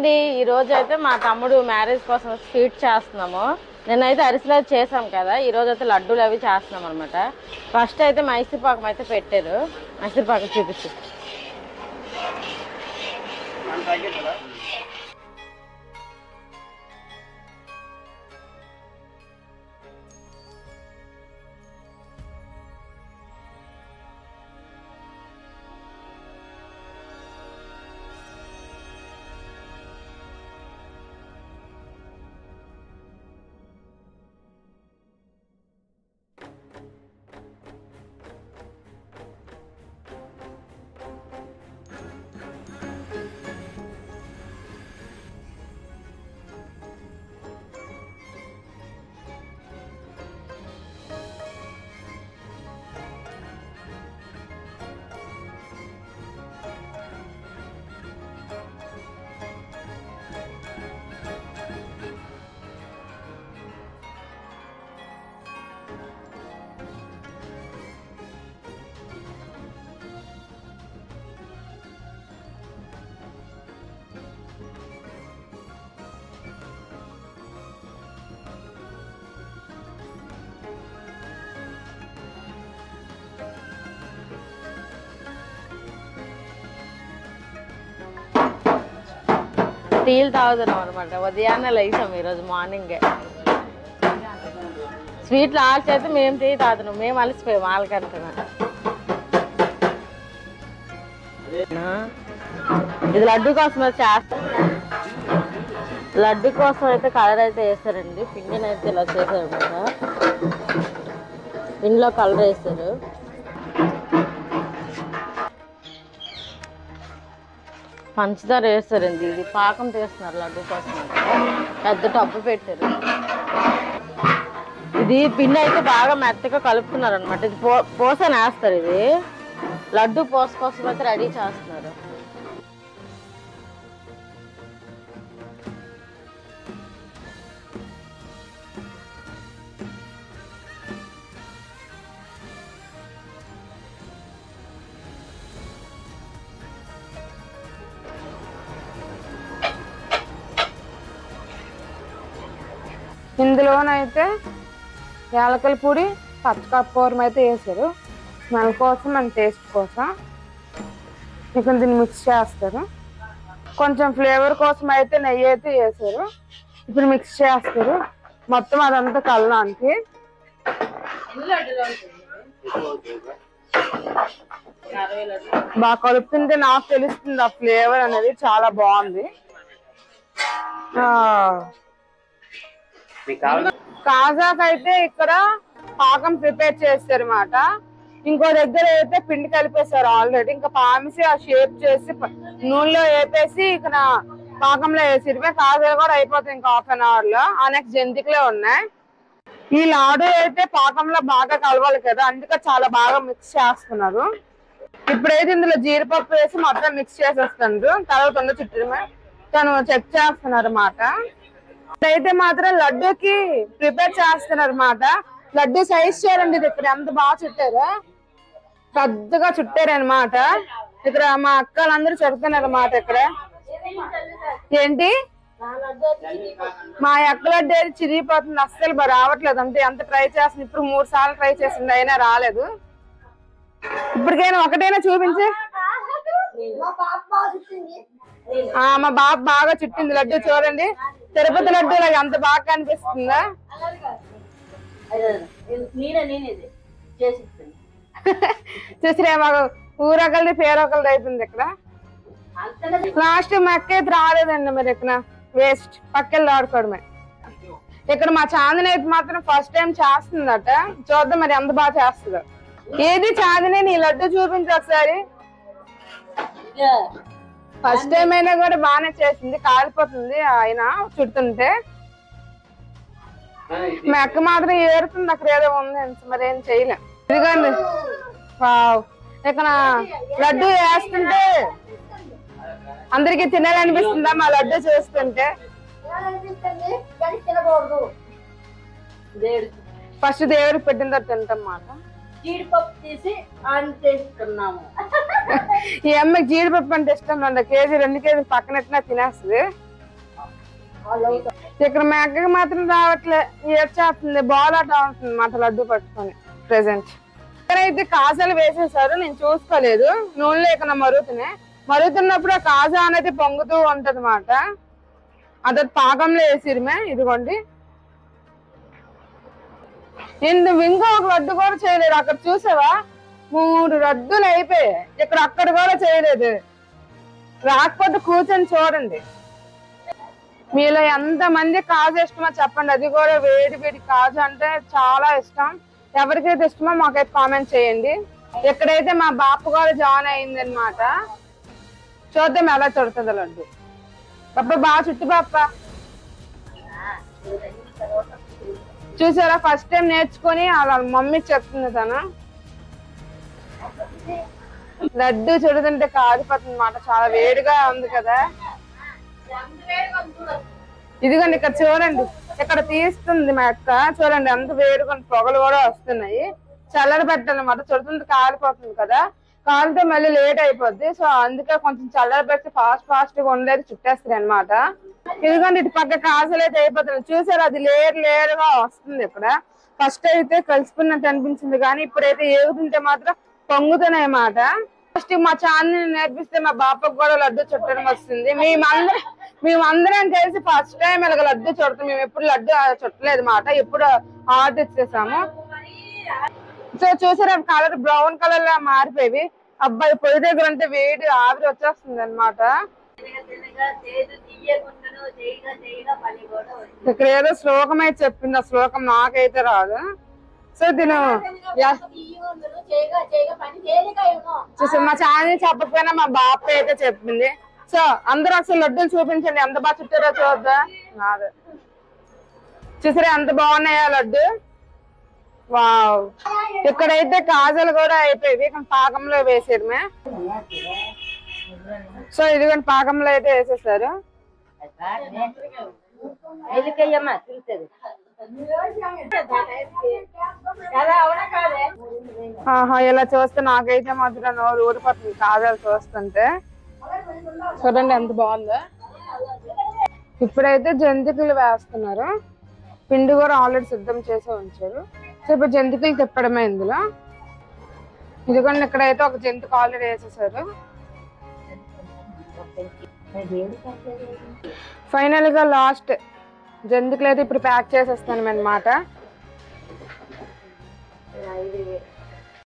అండి ఈ రోజు అయితే మా తమ్ముడు మ్యారేజ్ కోసం స్వీట్ చేస్తున్నాము. నేనైతే అరిసెలు చేసాం కదా, ఈ రోజు అయితే లడ్డూలు అవి చేస్తున్నాం అనమాట. ఫస్ట్ అయితే మైసూర్ పాకం అయితే పెట్టారు. మైసూర్ పాకం చూపించు. టీలు తాగుతున్నాం అనమాట. ఉదయాన్నే లేచాం ఈరోజు మార్నింగే. స్వీట్లు ఆల్చి అయితే మేము టీ తాగుతున్నాం. మేము అలసిపోయాం ఆలకంటున్నా. ఇది లడ్డు కోసం చేస్తాం. లడ్డు కోసం అయితే కలర్ అయితే వేస్తారండి. పిండిని అయితే ఇలా చేశారు అనమాట. పిండిలో కలర్ వేస్తారు. పంచదార వేస్తారండి. ఇది పాకం తీస్తున్నారు లడ్డు కోసం. పెద్ద టబ్బు పెట్టారు. ఇది పిండి అయితే బాగా మెత్తగా కలుపుతున్నారు అనమాట. ఇది పోసని వేస్తారు. ఇది లడ్డు పోస కోసం అయితే రెడీ చేస్తున్నారు. ఇందులోనైతే యాలకుల పొడి, పచ్చకర్పూరం అయితే వేసారు. స్మెల్ కోసం అండ్ టేస్ట్ కోసం. ఇక్కడ దీన్ని మిక్స్ చేస్తారు. కొంచెం ఫ్లేవర్ కోసం అయితే నెయ్యి అయితే వేసారు. ఇప్పుడు మిక్స్ చేస్తారు మొత్తం అదంతా కలడానికి. బాగా కలుపుతుంటే నాకు తెలుస్తుంది ఆ ఫ్లేవర్ అనేది చాలా బాగుంది. కాజాకైతే ఇక్కడ పాకం ప్రిపేర్ చేస్తారు అన్నమాట. ఇంకో దగ్గర అయితే పిండి కలిపేశారు ఆల్రెడీ. ఇంకా పామిసి ఆ షేప్ చేసి నూనెలో వేపేసి ఇక్కడ పాకంలో వేసి కాజాలు కూడా అయిపోతాయి ఇంకా హాఫ్ అన్ అవర్ లో. ఆ నెక్స్ట్ జంతికలే ఉన్నాయి. ఈ లాడు అయితే పాకంలో బాగా కలవాలి కదా, అందుకే చాలా బాగా మిక్స్ చేస్తున్నారు. ఇప్పుడైతే ఇందులో జీడిపప్పు వేసి మొత్తం మిక్స్ చేసేస్తున్నారు. తర్వాత చుట్టూ తను చెక్ చేస్తున్నారు అన్నమాట. అయితే మాత్రం లడ్డూకి ప్రిపేర్ చేస్తున్నారు అన్నమాట. లడ్డూ సైజ్ చేయండి. ఇది ఇక్కడ ఎంత బాగా చుట్టారు, పెద్దగా చుట్టారనమాట. ఇక్కడ మా అక్కలందరూ చెప్తున్నారు అన్నమాట. ఇక్కడ ఏంటి మా అక్క లడ్డు అయితే చిరిగిపోతుంది, అస్సలు రావట్లేదు. అంటే ఎంత ట్రై చేస్తుంది. ఇప్పుడు 3 సార్లు ట్రై చేసింది అయినా రాలేదు. ఇప్పటికైనా ఒకటైనా చూపించి. మా బాబు బాగా చుట్టింది లడ్డు. చూడండి తిరుపతి లడ్డు లాగా ఎంత బాగా కనిపిస్తుందా. చూసిరే మాకు ఊరొకరిది పేరొకరిది అయిపోయింది. ఇక్కడ లాస్ట్ మా అక్క అయితే రాలేదండి. మరి ఇక్కడ వేస్ట్ పక్కన ఆడుకోవడమే. ఇక్కడ మా చాందిని అయితే మాత్రం ఫస్ట్ టైం చేస్తుందట. చూద్దాం మరి ఎంత బాగా చేస్తుందో. ఏది చాందిని నీ లడ్డు చూపించు ఒకసారి. ఫస్ట్ టైం అయినా కూడా బాగానే చేసింది. కాలిపోతుంది ఆయన చుడుతుంటే. మా అక్క మాత్రం ఏరుతుంది. అక్కడ ఏదో ఉంది మరి ఏం చేయలేం. ఇదిగోండి ఇక్కడ లడ్డు వేస్తుంటే అందరికి తినాలనిపిస్తుందా మా లడ్డు చూస్తుంటే? ఫస్ట్ దేవుడికి పెట్టిన తర్వాత తింటాం మాట. జీడిపప్పు తీసి ఈ అమ్మకి జీడిపప్పు అంటే ఇష్టం. 1 కేజీ 2 కేజీలు పక్కనెట్టినా తినేస్తుంది. ఇక్కడ మేకకి మాత్రం రావట్లే, ఏడ్చేస్తుంది, బాల్ ఆట అవుతుంది మాట లడ్డు పట్టుకొని. ప్రెసెంట్ ఇక్కడైతే కాజాలు వేసేసారు, నేను చూసుకోలేదు. నూనెలో ఇక్కడ మరుగుతున్నప్పుడు ఆ కాజా అనేది పొంగుతూ ఉంటది మాట. అదే పాకంలో వేసిరమే. ఇదిగోండి, ఇంకో ఒక లడ్డు కూడా చేయలేదు. అక్కడ చూసావా 3 లడ్డులు అయిపోయాయి. ఇక్కడ అక్కడ కూడా చేయలేదు. రాకపోతే కూర్చొని చూడండి. మీలో ఎంత మంది కాజు ఇష్టమో చెప్పండి. అది కూడా వేడి వేడి కాజు అంటే చాలా ఇష్టం. ఎవరికైతే ఇష్టమో మాకైతే కామెంట్ చేయండి. ఎక్కడైతే మా బాపు కూడా జాయిన్ అయింది అనమాట. చూద్దాం ఎలా చుడుతుంది లడ్డు. బాబా బాగా చుట్టు బాప్ప. చూసారా, ఫస్ట్ టైం నేర్చుకొని అలా మమ్మీ చెప్తుంది తను. లడ్డు చుడుతుంటే కాలిపోతుంది మాట, చాలా వేడిగా ఉంది కదా. ఇదిగోండి ఇక్కడ చూడండి, ఇక్కడ తీస్తుంది మా అక్క. చూడండి ఎంత వేడిగా, పొగలు కూడా వస్తున్నాయి. చల్లర పెట్టాలన్నమాట, చుడుతుంది కాలిపోతుంది కదా. కాలితే మళ్ళీ లేట్ అయిపోద్ది. సో అందుకే కొంచెం చల్లర పెట్టి ఫాస్ట్ గా ఉండేది చుట్టేస్తారు అనమాట. ఇదిగోండి ఇటు పక్క కాజలు అయితే అయిపోతుంది. చూసారు, అది లేరుగా వస్తుంది. ఇక్కడ ఫస్ట్ అయితే కలిసిపోయినట్టు అనిపించింది, కానీ ఇప్పుడైతే ఏగుతుంటే మాత్రం పొంగుతున్నాయి మాట. ఫస్ట్ మా ఛానల్ నేర్పిస్తే మా బాపకు కూడా లడ్డు చుట్టడం వస్తుంది. మేమందరం కలిసి ఫస్ట్ టైం ఇలాగ లడ్డు చుడతాం. మేము ఎప్పుడు లడ్డు చుట్టలేదు మాట, ఎప్పుడు ఆర్డర్ ఇచ్చేసాము. సో చూసారా, కలర్ బ్రౌన్ కలర్ లా మారిపోయి. అబ్బాయి పొయ్యి దగ్గర అంటే వేడి ఆవిరి వచ్చేస్తుంది అనమాట. ఇక్కడ ఏదో శ్లోకం అయితే చెప్పింది, ఆ శ్లోకం నాకైతే రాదు. సో దీని చూసా, మా ఛానల్ చెప్పకపోయినా మా బాప అయితే చెప్పింది. సో అందరూ అసలు లడ్డూలు చూపించండి, ఎంత బాగా చుట్టారో చూద్దా. నాదే చూసారా ఎంత బాగున్నాయా లడ్డు. వావ్, ఇక్కడైతే కాజలు కూడా అయిపోయి పాకంలో వేసేయడమే. సో ఇదిగోండి పాకంలో అయితే వేసేసారు. ఆహా, ఇలా చూస్తే నాకైతే మాత్రం నోరు ఊరిపోతుంది కాజాలు చూస్తుంటే. చూడండి ఎంత బాగుందో. ఇప్పుడైతే జంతికలు వేస్తున్నారు. పిండి కూడా ఆల్రెడీ సిద్ధం చేసి ఉంచారు. సో ఇప్పుడు జంతికలు తిప్పడమే ఇందులో. ఇదిగోండి ఇక్కడైతే ఒక జంతిక ఆల్రెడీ వేసేసారు. ఫైనల్ గా లాస్ట్ జంతికలు అయితే ఇప్పుడు ప్యాక్ చేసేస్తాను అన్నమాట.